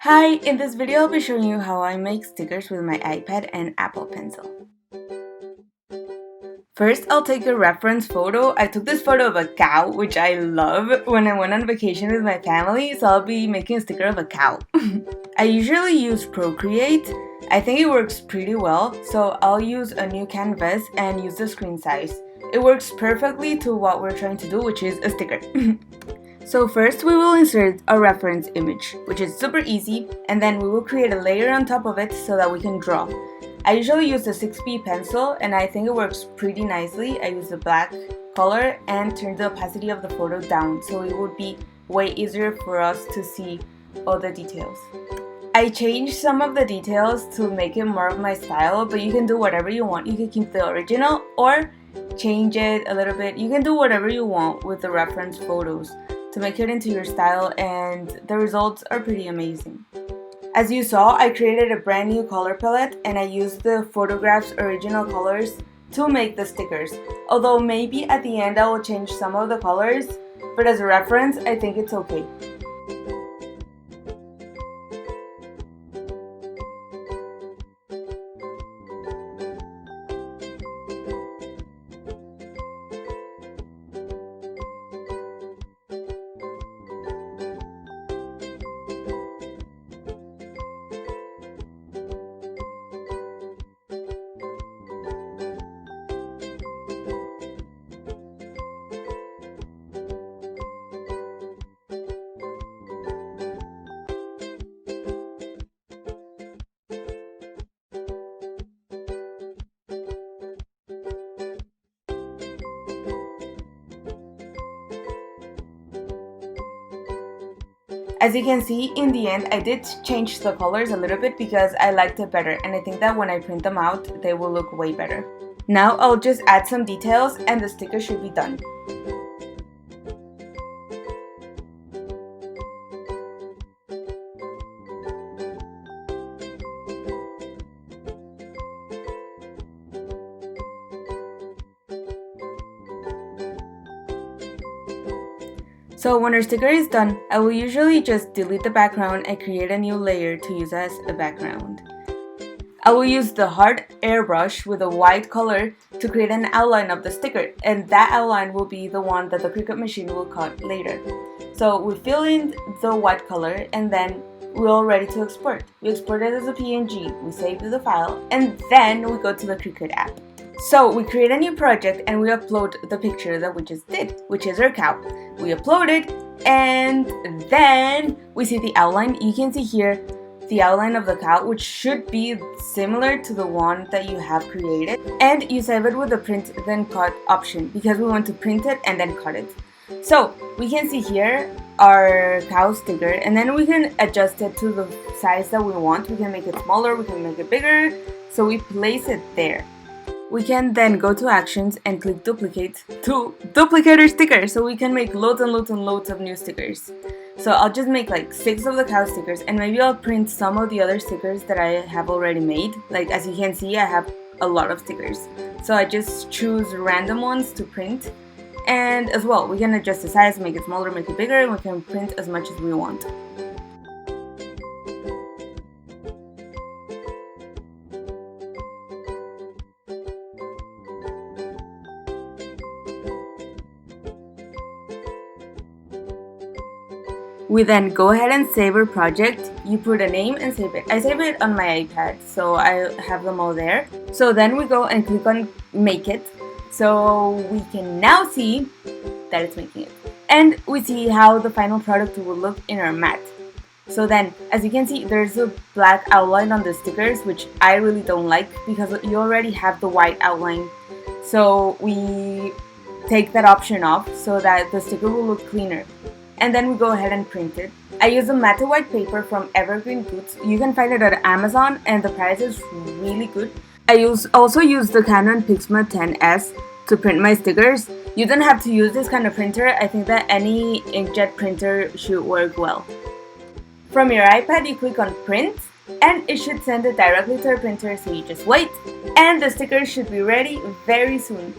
Hi, in this video I'll be showing you how I make stickers with my iPad and Apple Pencil. First, I'll take a reference photo. I took this photo of a cow, which I love, when I went on vacation with my family, so I'll be making a sticker of a cow. I usually use Procreate. I think it works pretty well, so I'll use a new canvas and use the screen size. It works perfectly to what we're trying to do, which is a sticker. So first we will insert a reference image, which is super easy, and then we will create a layer on top of it so that we can draw. I usually use the 6B pencil and I think it works pretty nicely. I use the black color and turn the opacity of the photo down so it would be way easier for us to see all the details. I changed some of the details to make it more of my style, but you can do whatever you want. You can keep the original or change it a little bit. You can do whatever you want with the reference photos to make it into your style, and the results are pretty amazing. As you saw, I created a brand new color palette and I used the photograph's original colors to make the stickers. Although maybe at the end I will change some of the colors, but as a reference, I think it's okay. As you can see, in the end, I did change the colors a little bit because I liked it better, and I think that when I print them out, they will look way better. Now I'll just add some details and the sticker should be done. So when our sticker is done, I will usually just delete the background and create a new layer to use as a background. I will use the hard airbrush with a white color to create an outline of the sticker, and that outline will be the one that the Cricut machine will cut later. So we fill in the white color and then we're all ready to export. We export it as a PNG, we save the file, and then we go to the Cricut app. So we create a new project and we upload the picture that we just did, which is our cow. We upload it and then we see the outline. You can see here the outline of the cow, which should be similar to the one that you have created. And you save it with the print then cut option because we want to print it and then cut it. So we can see here our cow sticker, and then we can adjust it to the size that we want. We can make it smaller, we can make it bigger. So we place it there. We can then go to actions and click duplicate to duplicate our sticker so we can make loads and loads and loads of new stickers. So I'll just make like 6 of the cow stickers, and maybe I'll print some of the other stickers that I have already made. Like as you can see, I have a lot of stickers. So I just choose random ones to print, and as well we can adjust the size, make it smaller, make it bigger, and we can print as much as we want. We then go ahead and save our project. You put a name and save it. I save it on my iPad, so I have them all there. So then we go and click on make it. So we can now see that it's making it. And we see how the final product will look in our mat. So then, as you can see, there's a black outline on the stickers, which I really don't like because you already have the white outline. So we take that option off so that the sticker will look cleaner. And then we go ahead and print it. I use a matte white paper from Evergreen Goods. You can find it at Amazon and the price is really good. I also use the Canon Pixma 10S to print my stickers. You don't have to use this kind of printer. I think that any inkjet printer should work well. From your iPad, you click on print and it should send it directly to our printer, so you just wait and the stickers should be ready very soon.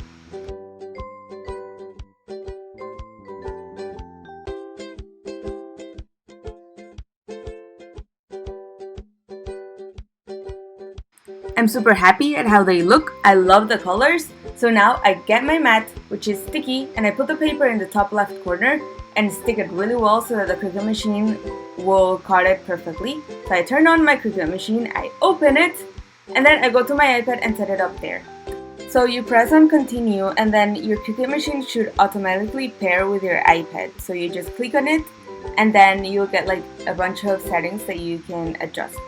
I'm super happy at how they look. I love the colors. So now I get my mat, which is sticky, and I put the paper in the top left corner and stick it really well so that the Cricut machine will cut it perfectly. So I turn on my Cricut machine, I open it, and then I go to my iPad and set it up there. So you press on continue, and then your Cricut machine should automatically pair with your iPad. So you just click on it, and then you'll get like a bunch of settings that you can adjust.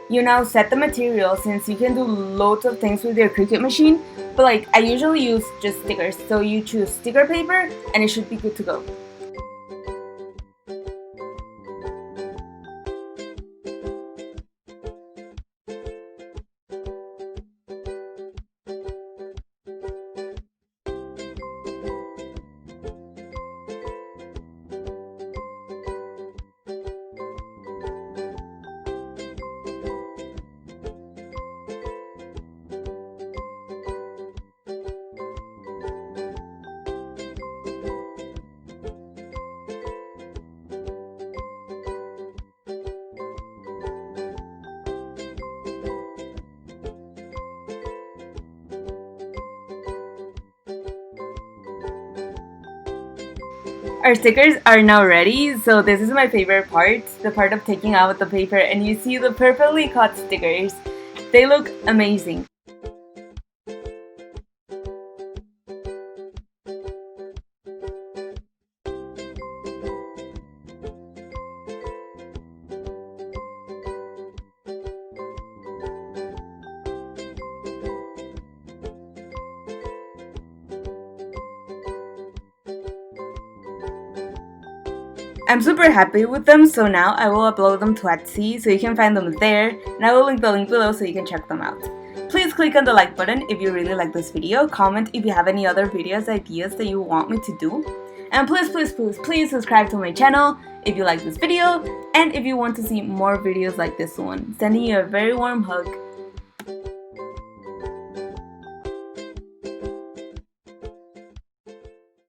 You now set the material, since you can do loads of things with your Cricut machine, but like I usually use just stickers. So you choose sticker paper and it should be good to go. Our stickers are now ready, so this is my favorite part, the part of taking out the paper and you see the perfectly cut stickers. They look amazing. I'm super happy with them, so now I will upload them to Etsy so you can find them there, and I will link the link below so you can check them out. Please click on the like button if you really like this video, comment if you have any other videos ideas that you want me to do, and please subscribe to my channel if you like this video, and if you want to see more videos like this one. Sending you a very warm hug.